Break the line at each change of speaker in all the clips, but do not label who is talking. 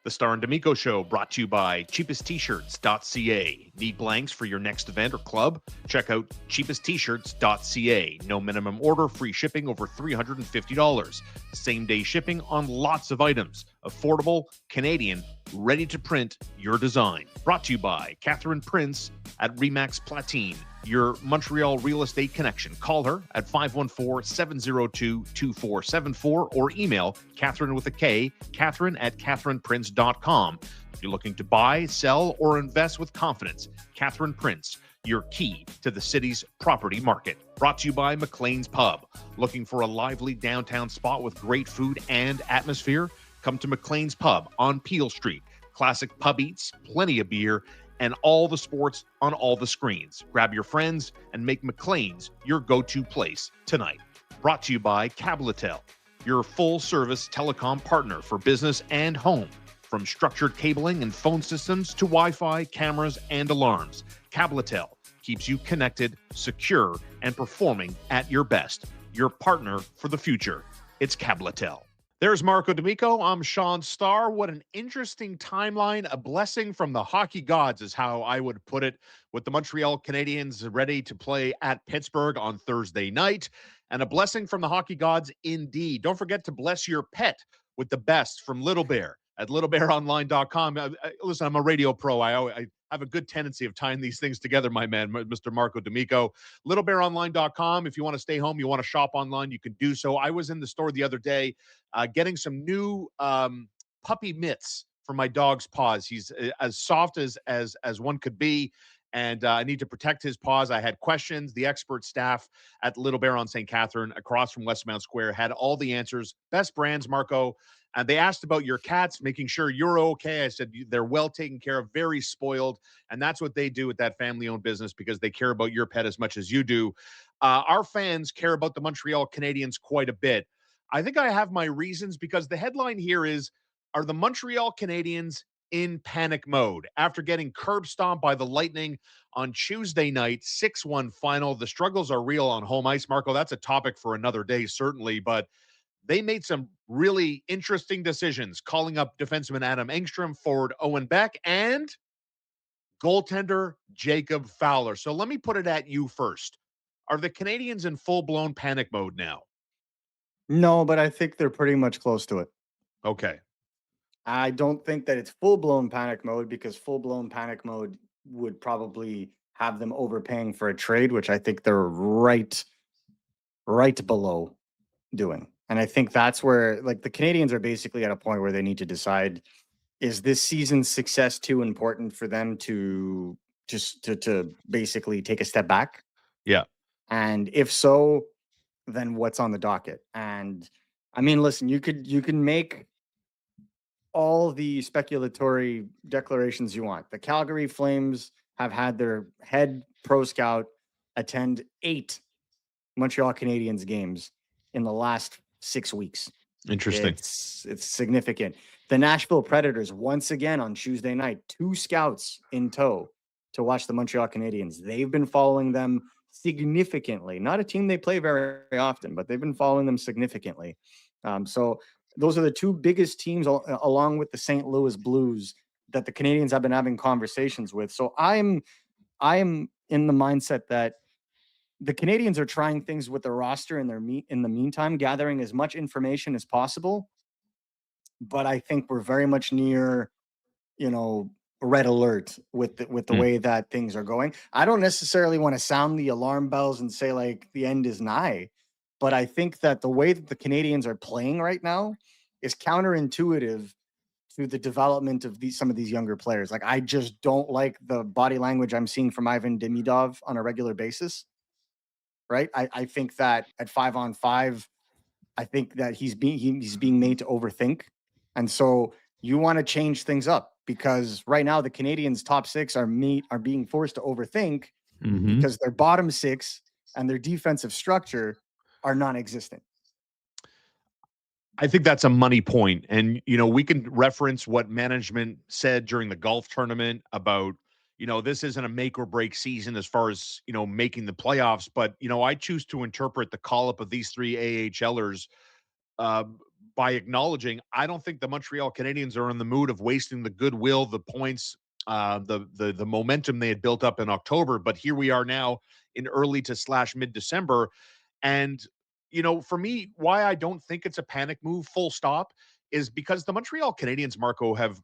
The Star and D'Amico Show brought to you by cheapesttshirts.ca. Need blanks for your next event or club? Check out cheapesttshirts.ca. No minimum order, free shipping over $350. Same-day shipping on lots of items. Affordable, Canadian, ready to print your design. Brought to you by Catherine Prince at Remax Platine, your Montreal real estate connection. Call her at 514-702-2474 or email Catherine with a K, Catherine at catherineprince.com. If you're looking to buy, sell, or invest with confidence, Catherine Prince, your key to the city's property market. Brought to you by McLean's Pub. Looking for a lively downtown spot with great food and atmosphere? Come to McLean's Pub on Peel Street. Classic pub eats, plenty of beer, and all the sports on all the screens. Grab your friends and make McLean's your go-to place tonight. Brought to you by Cabletel, your full-service telecom partner for business and home. From structured cabling and phone systems to Wi-Fi, cameras, and alarms, Cabletel keeps you connected, secure, and performing at your best. Your partner for the future. It's Cabletel. There's Marco D'Amico. I'm Sean Starr. What an interesting timeline. A blessing from the hockey gods is how I would put it, with the Montreal Canadiens ready to play at Pittsburgh on Thursday night. And a blessing from the hockey gods indeed. Don't forget to bless your pet with the best from Little Bear at littlebearonline.com. Listen, I'm a radio pro. I have a good tendency of tying these things together, my man, Mr. Marco D'Amico. Littlebearonline.com. If you want to stay home, you want to shop online, you can do so. I was in the store the other day getting some new puppy mitts for my dog's paws. He's as soft as one could be, and I need to protect his paws. I had questions. The expert staff at Little Bear on St. Catherine, across from Westmount Square, had all the answers. Best brands, Marco. And they asked about your cats, making sure you're okay. I said they're well taken care of, very spoiled. And that's what they do with that family-owned business, because they care about your pet as much as you do. Our fans care about the Montreal Canadiens quite a bit. I think I have my reasons, because the headline here is, are the Montreal Canadiens in panic mode? After getting curb stomped by the Lightning on Tuesday night, 6-1 final. The struggles are real on home ice, Marco. That's a topic for another day, certainly, but they made some really interesting decisions, calling up defenseman Adam Engström, forward Owen Beck, and goaltender Jacob Fowler. So let me put it at you first. Are the Canadiens in full-blown panic mode now?
No, but I think they're pretty much close to it.
Okay.
I don't think that it's full-blown panic mode, because full-blown panic mode would probably have them overpaying for a trade, which I think they're right below doing. And I think that's where, like, the Canadiens are basically at a point where they need to decide, is this season's success too important for them to just to basically take a step back?
Yeah.
And if so, then what's on the docket? And I mean, listen, you can make all the speculatory declarations you want. The Calgary Flames have had their head pro scout attend 8 Montreal Canadiens games in the last 6 weeks.
Interesting.
It's significant. The Nashville Predators, once again on Tuesday night, 2 scouts in tow to watch the Montreal Canadiens. They've been following them significantly. Not a team they play very often, but they've been following them significantly. So those are the 2 biggest teams, along with the St. Louis Blues, that the Canadiens have been having conversations with. So I'm in the mindset that the Canadiens are trying things with the roster in the meantime, gathering as much information as possible. But I think we're very much near, red alert with the way that things are going. I don't necessarily want to sound the alarm bells and say like the end is nigh, but I think that the way that the Canadiens are playing right now is counterintuitive to the development of some of these younger players. Like, I just don't like the body language I'm seeing from Ivan Demidov on a regular basis. Right. I think that at 5-on-5, I think that he's being made to overthink. And so you want to change things up, because right now the Canadiens' top 6 are being forced to overthink because their bottom 6 and their defensive structure are non-existent.
I think that's a money point. And, we can reference what management said during the golf tournament about, this isn't a make or break season as far as, making the playoffs. But, I choose to interpret the call up of these 3 AHLers by acknowledging I don't think the Montreal Canadiens are in the mood of wasting the goodwill, the points, the momentum they had built up in October. But here we are now in early to slash mid December, and for me, why I don't think it's a panic move, full stop, is because the Montreal Canadiens, Marco, have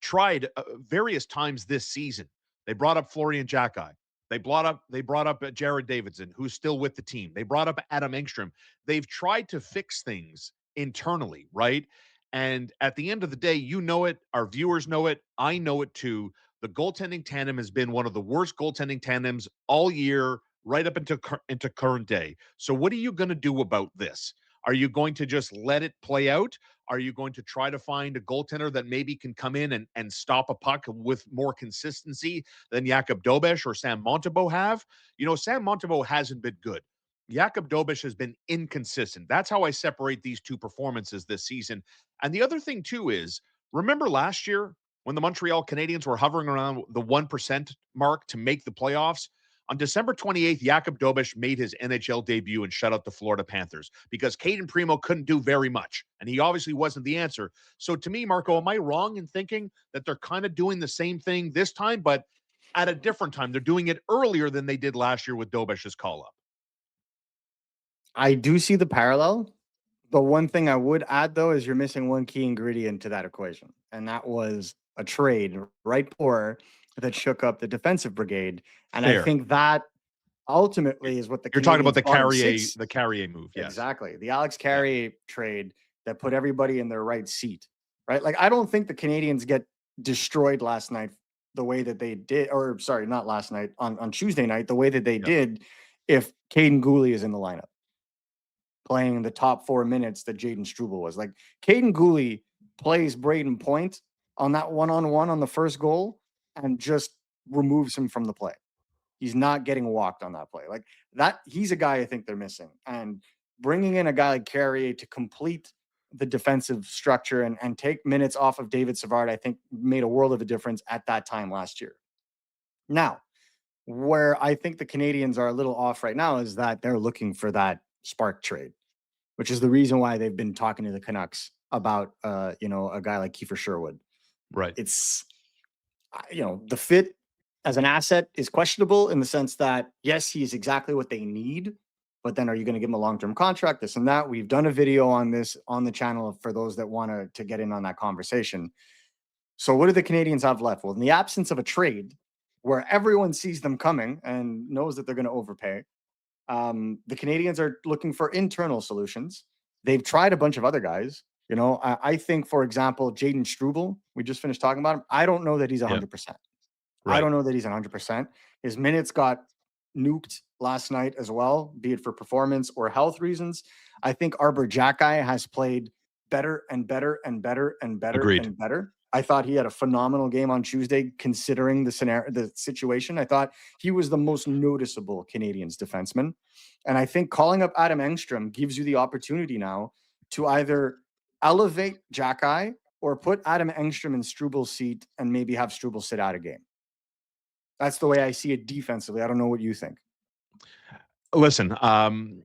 tried various times this season. They brought up Florian Xhekaj. They brought up Jared Davidson, who's still with the team. They brought up Adam Engström. They've tried to fix things internally, right? And at the end of the day, you know it, our viewers know it, I know it too. The goaltending tandem has been one of the worst goaltending tandems all year, right up into current day. So what are you going to do about this? Are you going to just let it play out? Are you going to try to find a goaltender that maybe can come in and stop a puck with more consistency than Jacob Dobeš or Sam Montembeault have? Sam Montembeault hasn't been good. Jacob Dobeš has been inconsistent. That's how I separate these two performances this season. And the other thing, too, is remember last year when the Montreal Canadiens were hovering around the 1% mark to make the playoffs? On December 28th, Jacob Dobeš made his NHL debut and shut out the Florida Panthers because Cayden Primeau couldn't do very much, and he obviously wasn't the answer. So to me, Marco, am I wrong in thinking that they're kind of doing the same thing this time, but at a different time? They're doing it earlier than they did last year with Dobeš's call-up.
I do see the parallel. But one thing I would add, though, is you're missing one key ingredient to that equation, and that was a trade right before that shook up the defensive brigade. And I
Fair.
think that ultimately is what the
You're talking about
Canadiens
the Carrier move, yes.
Exactly. The Alex Carrier trade that put everybody in their right seat, right? Like, I don't think the Canadiens get destroyed last night the way that they did, or sorry, not last night, on Tuesday night, the way that they did if Cayden Gooley is in the lineup playing the top 4 minutes that Jayden Struble was. Like, Cayden Gooley plays Braden Point on that one-on-one on the first goal and just removes him from the play. He's not getting walked on that play. Like that, he's a guy I think they're missing. And bringing in a guy like Carrier to complete the defensive structure and take minutes off of David Savard, I think made a world of a difference at that time last year. Now, where I think the Canadiens are a little off right now is that they're looking for that spark trade, which is the reason why they've been talking to the Canucks about, a guy like Kiefer Sherwood.
Right.
It's, the fit as an asset is questionable in the sense that, yes, he's exactly what they need, but then are you going to give him a long-term contract, this and that? We've done a video on this on the channel for those that want to get in on that conversation. So what do the Canadiens have left? Well, in the absence of a trade where everyone sees them coming and knows that they're going to overpay, the Canadiens are looking for internal solutions. They've tried a bunch of other guys. I think, for example, Jayden Struble, we just finished talking about him. I don't know that he's 100%. Right. I don't know that he's 100%. His minutes got nuked last night as well, be it for performance or health reasons. I think Arber Xhekaj has played better and better and better and better
Agreed.
and better. I thought he had a phenomenal game on Tuesday, considering the situation. I thought he was the most noticeable Canadiens defenseman. And I think calling up Adam Engström gives you the opportunity now to either elevate Xhekaj or put Adam Engström in Struble's seat and maybe have Struble sit out a game. That's the way I see it defensively. I don't know what you think.
Listen, and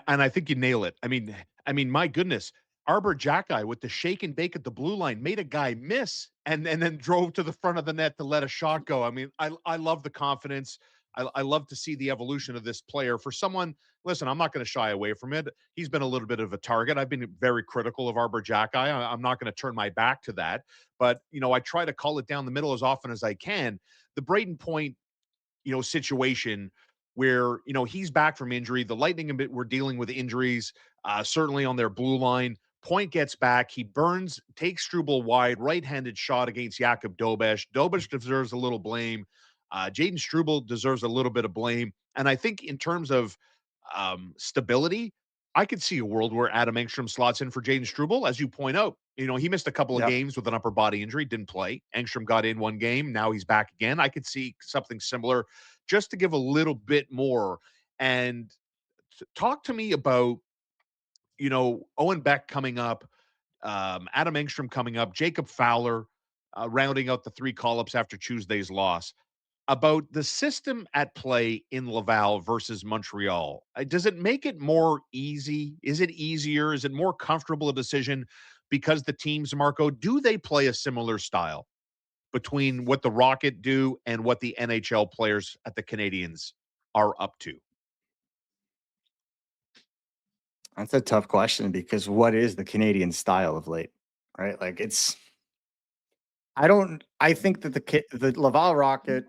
I think you nail it. I mean, my goodness, Arber Xhekaj with the shake and bake at the blue line made a guy miss and then drove to the front of the net to let a shot go. I mean, I love the confidence. I love to see the evolution of this player. For someone, listen, I'm not going to shy away from it. He's been a little bit of a target. I've been very critical of Arber Xhekaj. I'm not going to turn my back to that. But, I try to call it down the middle as often as I can. The Braden Point, situation where, he's back from injury. The Lightning were dealing with injuries, certainly on their blue line. Point gets back. He takes Struble wide, right-handed shot against Jacob Dobeš. Dobeš deserves a little blame. Jayden Struble deserves a little bit of blame. And I think in terms of stability, I could see a world where Adam Engström slots in for Jayden Struble. As you point out, he missed a couple of games with an upper body injury, didn't play. Engström got in one game. Now he's back again. I could see something similar just to give a little bit more. And talk to me about, Owen Beck coming up, Adam Engström coming up, Jacob Fowler rounding out the 3 call-ups after Tuesday's loss. about the system at play in Laval versus Montreal. Does it make it more easy? Is it easier? Is it more comfortable a decision because the teams, Marco, do they play a similar style between what the Rocket do and what the NHL players at the Canadiens are up to?
That's a tough question because what is the Canadian style of late, right? Like I think that the Laval Rocket,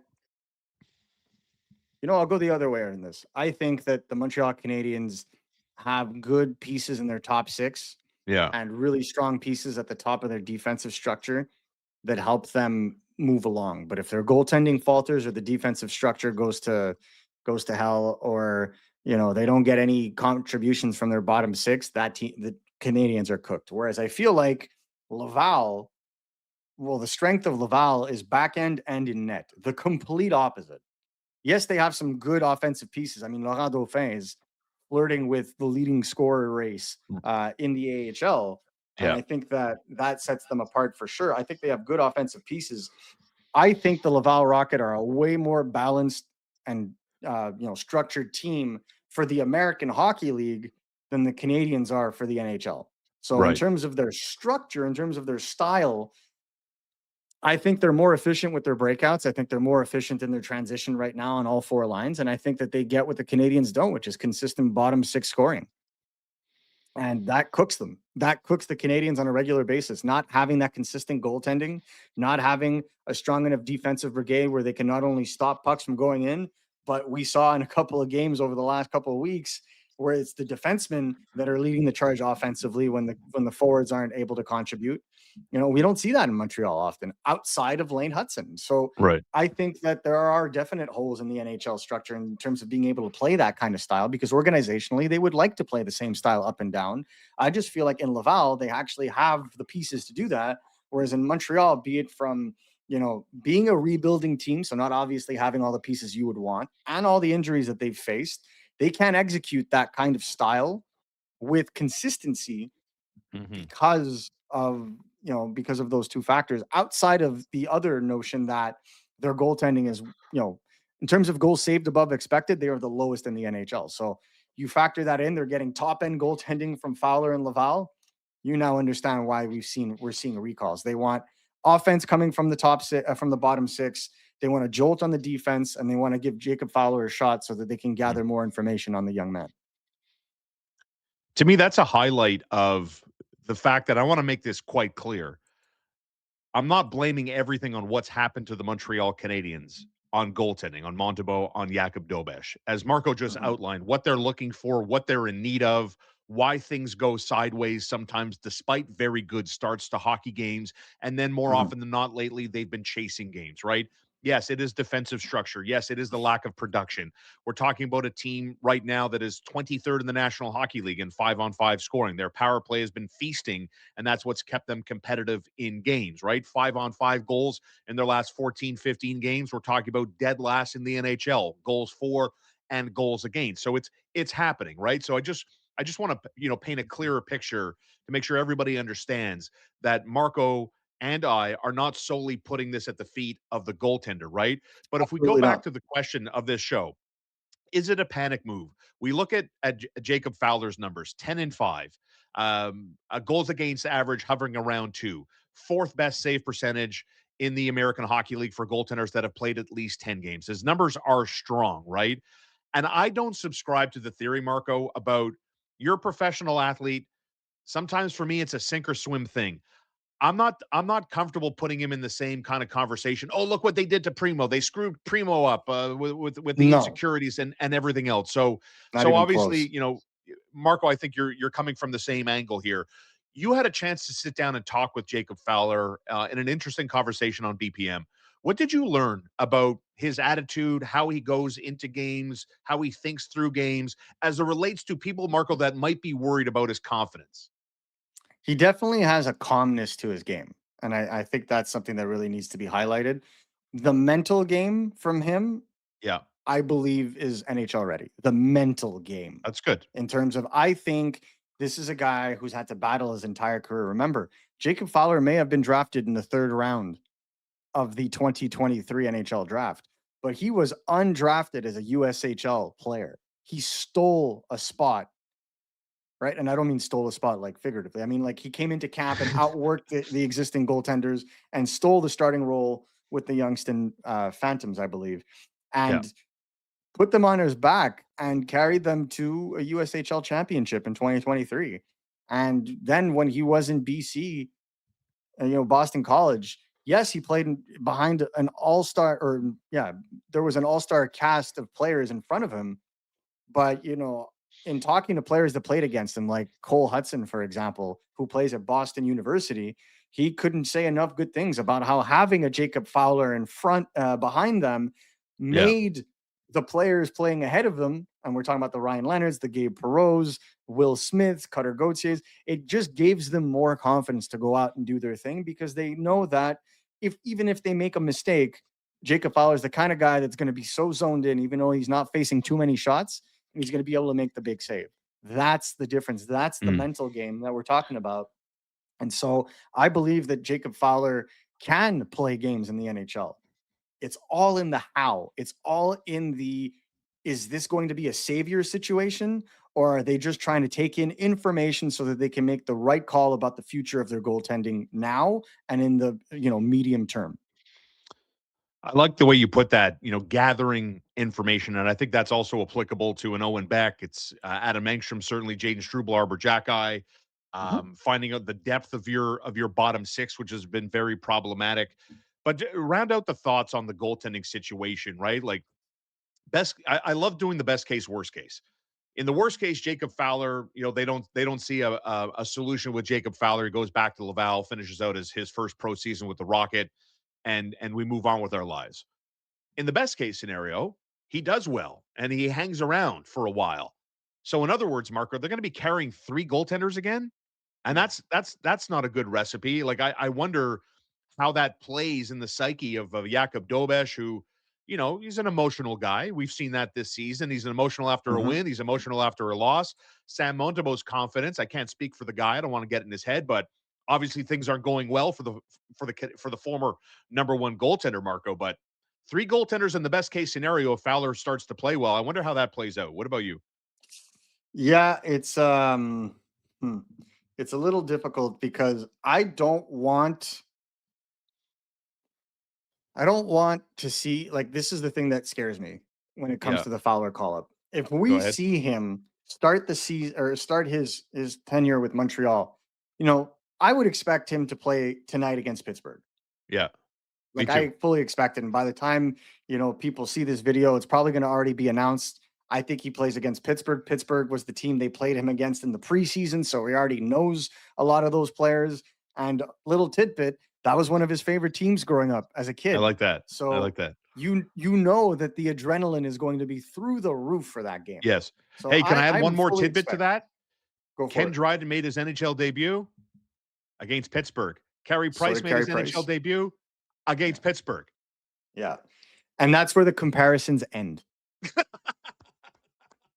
I'll go the other way in this. I think that the Montreal Canadiens have good pieces in their top six
Yeah.
and really strong pieces at the top of their defensive structure that help them move along. But if their goaltending falters or the defensive structure goes to hell, or they don't get any contributions from their bottom six, that team, the Canadians are cooked. Whereas I feel like Laval, well, the strength of Laval is back end and in net. The complete opposite. Yes, they have some good offensive pieces. I mean, Laurent Dauphin is flirting with the leading scorer race in the AHL. And
Yeah.
I think that sets them apart for sure. I think they have good offensive pieces. I think the Laval Rocket are a way more balanced and structured team for the American Hockey League than the Canadians are for the NHL. So in
Right.
terms of their structure, in terms of their style, I think they're more efficient with their breakouts. I think they're more efficient in their transition right now on all four lines. And I think that they get what the Canadians don't, which is consistent bottom six scoring. And that cooks them. That cooks the Canadians on a regular basis. Not having that consistent goaltending, not having a strong enough defensive brigade where they can not only stop pucks from going in, but we saw in a couple of games over the last couple of weeks where it's the defensemen that are leading the charge offensively when the forwards aren't able to contribute. We don't see that in Montreal often outside of Lane Hudson. So
Right.
I think that there are definite holes in the NHL structure in terms of being able to play that kind of style, because organizationally they would like to play the same style up and down. I just feel like in Laval, they actually have the pieces to do that. Whereas in Montreal, be it from, being a rebuilding team, so not obviously having all the pieces you would want and all the injuries that they've faced, they can't execute that kind of style with consistency
Mm-hmm.
because of those two factors, outside of the other notion that their goaltending is, in terms of goals saved above expected, they are the lowest in the NHL. So you factor that in, they're getting top end goaltending from Fowler and Laval. You now understand why we're seeing recalls. They want offense coming from from the bottom six. They want a jolt on the defense, and they want to give Jacob Fowler a shot so that they can gather more information on the young man.
To me, that's a highlight of the fact that I want to make this quite clear. I'm not blaming everything on what's happened to the Montreal Canadiens on goaltending, on Montembeault, on Jacob Dobeš. As Marco just outlined, what they're looking for, what they're in need of, why things go sideways sometimes despite very good starts to hockey games. And then more often than not lately, they've been chasing games, right? Yes, it is defensive structure. Yes, it is the lack of production. We're talking about a team right now that is 23rd in the National Hockey League in 5-on-5 scoring. Their power play has been feasting, and that's what's kept them competitive in games, right? 5-on-5 goals in their last 14, 15 games. We're talking about dead last in the NHL, goals for and goals against. So it's happening, right? So I just want to paint a clearer picture to make sure everybody understands that Marco and I are not solely putting this at the feet of the goaltender, right? But if we go
Absolutely
back
not.
to the question of this show, is it a panic move? We look at Jacob Fowler's numbers, 10-5, a goals against average hovering around 2, fourth best save percentage in the American Hockey League for goaltenders that have played at least 10 games. His numbers are strong, right? And I don't subscribe to the theory, Marco, about you're a professional athlete. Sometimes for me, it's a sink or swim thing. I'm not comfortable putting him in the same kind of conversation. Oh, look what they did to Primeau. They screwed Primeau up with the
No,
insecurities and everything else. So
not
so
even
obviously,
close.
Marco, I think you're coming from the same angle here. You had a chance to sit down and talk with Jacob Fowler in an interesting conversation on BPM. What did you learn about his attitude, how he goes into games, how he thinks through games, as it relates to people, Marco, that might be worried about his confidence?
He definitely has a calmness to his game. And I think that's something that really needs to be highlighted. The mental game from him,
Yeah,
I believe, is NHL ready. The mental game,
that's good.
in terms of, I think this is a guy who's had to battle his entire career. Remember, Jacob Fowler may have been drafted in the third round of the 2023 NHL draft. but he was undrafted as a USHL player. He stole a spot, right? And I don't mean stole a spot like figuratively. I mean like he came into camp and outworked the existing goaltenders and stole the starting role with the Youngston Phantoms, I believe,
Yeah.
and put them on his back and carried them to a USHL championship in 2023. And then when he was in BC, Boston College, yes, he played behind an all-star, or yeah, there was an all-star cast of players in front of him. But, in talking to players that played against him, like Cole Hudson, for example, who plays at Boston University, he couldn't say enough good things about how having a Jacob Fowler in front, behind them,
Yeah.
made the players playing ahead of them. And we're talking about the Ryan Leonards, the Gabe Perreaults, Will Smiths, Cutter Gauthiers. It just gives them more confidence to go out and do their thing because they know that even if they make a mistake, Jacob Fowler is the kind of guy that's going to be so zoned in, even though he's not facing too many shots, and he's going to be able to make the big save. That's the difference. That's the mental game that we're talking about. And so I believe that Jacob Fowler can play games in the NHL. It's all in the how. It's all in the, is this going to be a savior situation, or are they just trying to take in information so that they can make the right call about the future of their goaltending now and in the medium term?
I like the way you put that, gathering information. And I think that's also applicable to an Owen Beck. It's Adam Engström, certainly Jaden Struble, Arber Xhekaj, finding out the depth of your bottom six, which has been very problematic. But to round out the thoughts on the goaltending situation, right? Like I love doing the best case, worst case. In the worst case, Jacob Fowler, they don't see a solution with Jacob Fowler. He goes back to Laval, finishes out his first pro season with the Rocket, and we move on with our lives. In the best case scenario, he does well and he hangs around for a while. So in other words, Marco, they're going to be carrying three goaltenders again, and that's not a good recipe. Like I wonder how that plays in the psyche of Jacob Dobesh, who, he's an emotional guy. We've seen that this season. He's emotional after a win. He's emotional after a loss. Sam Montembeault's confidence. I can't speak for the guy. I don't want to get in his head, but obviously things aren't going well for the former number one goaltender, Marco. But three goaltenders in the best case scenario if Fowler starts to play well. I wonder how that plays out. What about you?
Yeah, it's a little difficult because I don't want to see, like, this is the thing that scares me when it comes
Yeah.
to the Fowler call up. If
Go
we
ahead.
see him start the season or start his tenure with Montreal, I would expect him to play tonight against Pittsburgh.
Yeah. Me
Like I
too.
fully expect it. And by the time, people see this video, it's probably going to already be announced. I think he plays against Pittsburgh. Pittsburgh was the team they played him against in the preseason. So he already knows a lot of those players. And little tidbit, that was one of his favorite teams growing up as a
I
kid.
like that. I like
So
that.
you know that the adrenaline is going to be through the roof for that game.
Yes.
So
Hey, can I add one
I'm
more
fully
tidbit to
expect.
that?
Go for
Ken
it.
Dryden made his NHL debut against Pittsburgh. Carey
So
Price
did
made
Carey
his NHL
Price.
debut against Pittsburgh.
Yeah. And that's where the comparisons end.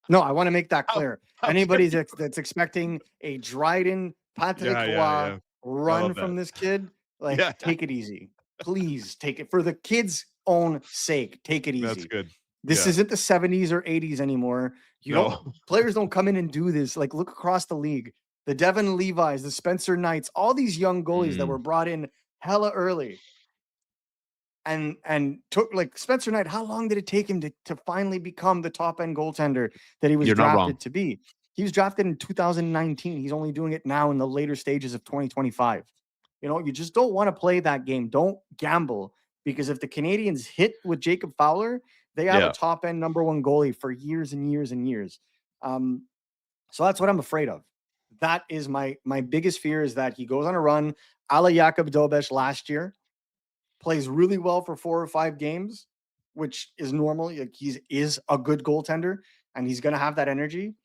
No, I want to make that
How,
clear.
how dare
Anybody
you?
that's expecting a Dryden,
Yeah,
Patrick
yeah,
Roy
yeah. I
run
love
from
that.
this kid, like,
Yeah,
take it easy. Please take it for the kid's own sake. Take it
that's
easy.
good.
This
Yeah.
isn't the 70s or 80s anymore.
No.
Players don't come in and do this. Like, look across the league. The Devin Levi's, the Spencer Knights, all these young goalies that were
Mm,
brought in hella early and took, like, Spencer Knight, how long did it take him to finally become the top end goaltender that he was
you're not wrong.
drafted to be? He was drafted in 2019. He's only doing it now in the later stages of 2025. You just don't want to play that game. Don't gamble, because if the Canadians hit with Jacob Fowler, they have a
Yeah.
top end number one goalie for years and years and years. So that's what I'm afraid of. That is my biggest fear, is that he goes on a run a la Jakob Dobesh last year, plays really well for 4 or 5 games, which is normal. Like, is a good goaltender and he's going to have that energy.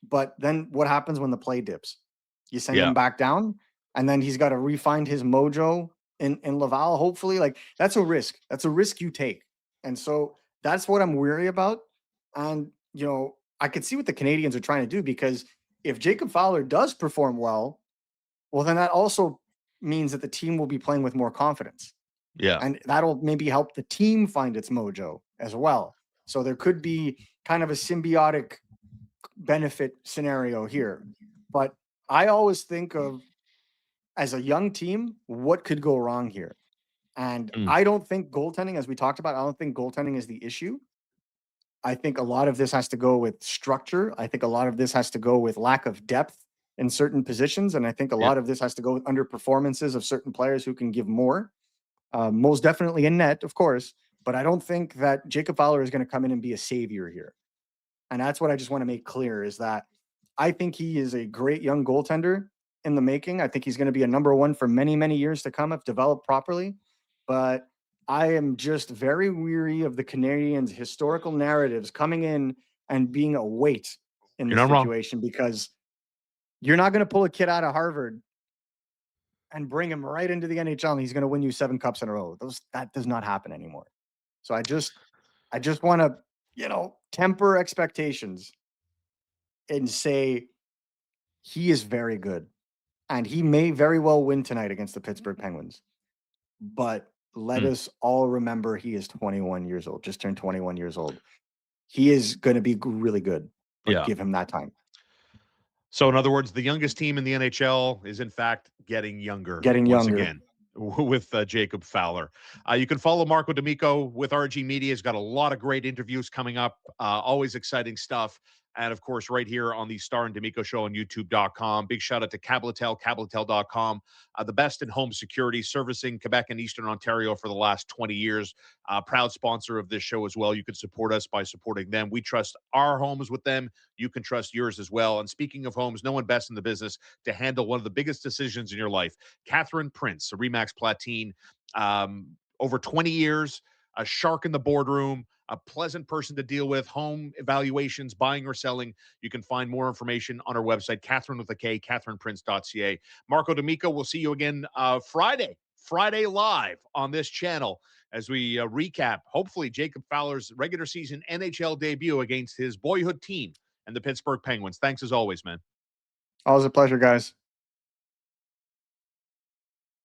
But then what happens when the play dips? You send
Yeah.
him back down, and then he's got to refine his mojo in Laval, hopefully. Like, that's a risk. That's a risk you take. And so that's what I'm weary about. And, I could see what the Canadians are trying to do, because if Jacob Fowler does perform well, then that also means that the team will be playing with more confidence.
Yeah.
And that'll maybe help the team find its mojo as well. So there could be kind of a symbiotic benefit scenario here. But I always think of, as a young team, what could go wrong here? And I don't think goaltending, as we talked about, I don't think goaltending is the issue. I think a lot of this has to go with structure. I think a lot of this has to go with lack of depth in certain positions. And I think a lot of this has to go with underperformances of certain players who can give more. Most definitely in net, of course. But I don't think that Jacob Fowler is going to come in and be a savior here. And that's what I just want to make clear, is that I think he is a great young goaltender in the making. I think he's going to be a number one for many, many years to come if developed properly. But I am just very weary of the Canadiens' historical narratives coming in and being a weight in
You're
this
not wrong.
situation, because you're not going to pull a kid out of Harvard and bring him right into the NHL and he's going to win you 7 cups in a row. That does not happen anymore. So I just want to, temper expectations and say he is very good. And he may very well win tonight against the Pittsburgh Penguins. But let us all remember he is 21 years old, just turned 21 years old. He is going to be really good, but give him that time.
So, in other words, the youngest team in the NHL is, in fact, getting younger.
Once
again with Jacob Fowler. You can follow Marco D'Amico with RG Media. He's got a lot of great interviews coming up, always exciting stuff. And, of course, right here on the Star and D'Amico Show on YouTube.com. Big shout out to Cabletel, cabletel.com. The best in home security, servicing Quebec and Eastern Ontario for the last 20 years. Proud sponsor of this show as well. You can support us by supporting them. We trust our homes with them. You can trust yours as well. And speaking of homes, no one best in the business to handle one of the biggest decisions in your life. Catherine Prince, a Remax Platine, over 20 years, a shark in the boardroom, a pleasant person to deal with, home evaluations, buying or selling. You can find more information on our website, Catherine with a K, catherineprince.ca. Marco D'Amico, we'll see you again Friday live on this channel as we recap, hopefully, Jacob Fowler's regular season NHL debut against his boyhood team and the Pittsburgh Penguins. Thanks as always, man.
Always a pleasure, guys.